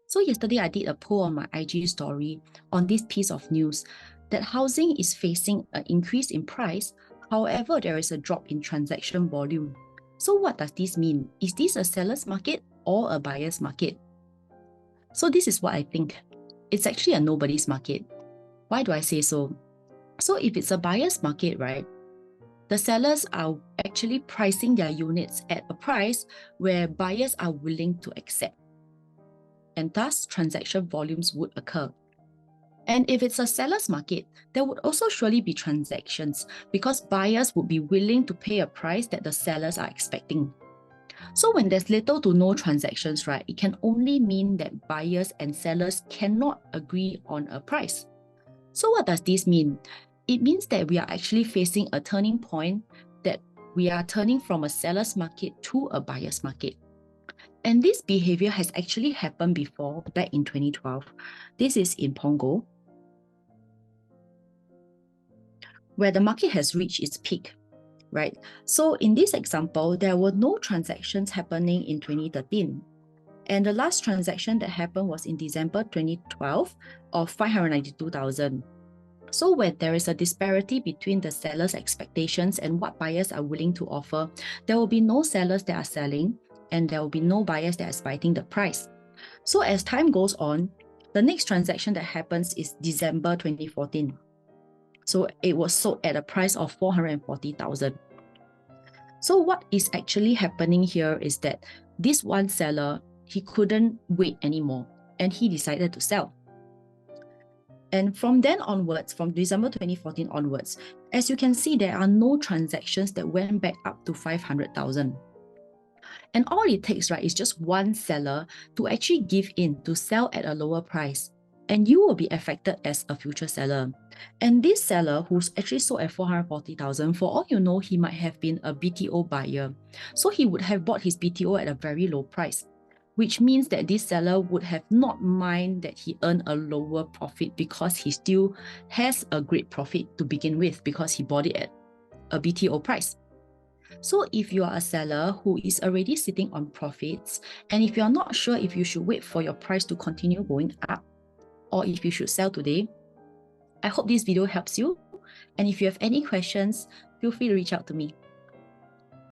So yesterday I did a poll on my IG story on this piece of news that housing is facing an increase in price. However, there is a drop in transaction volume. So what does this mean? Is this a seller's market or a buyer's market? So this is what I think. It's actually a nobody's market. Why do I say so? So if it's a buyer's market, right, the sellers are actually pricing their units at a price where buyers are willing to accept. And thus, transaction volumes would occur. And if it's a seller's market, there would also surely be transactions because buyers would be willing to pay a price that the sellers are expecting. So when there's little to no transactions, right, it can only mean that buyers and sellers cannot agree on a price. So what does this mean? It means that we are actually facing a turning point, that we are turning from a seller's market to a buyer's market. And this behavior has actually happened before, back in 2012. This is in Punggol, where the market has reached its peak, right? So in this example, there were no transactions happening in 2013. And the last transaction that happened was in December 2012 of 592,000. So where there is a disparity between the seller's expectations and what buyers are willing to offer, there will be no sellers that are selling and there will be no buyers that are spiking the price. So as time goes on, the next transaction that happens is December 2014. So it was sold at a price of 440,000. So what is actually happening here is that this one seller, he couldn't wait anymore and he decided to sell. And from then onwards, from December 2014 onwards, as you can see, there are no transactions that went back up to 500,000. And all it takes, right, is just one seller to actually give in, to sell at a lower price. And you will be affected as a future seller. And this seller who's actually sold at 440,000, for all you know, he might have been a BTO buyer. So he would have bought his BTO at a very low price, which means that this seller would have not mind that he earned a lower profit because he still has a great profit to begin with because he bought it at a BTO price. So if you are a seller who is already sitting on profits, and if you're not sure if you should wait for your price to continue going up, or if you should sell today, I hope this video helps you. And if you have any questions, feel free to reach out to me.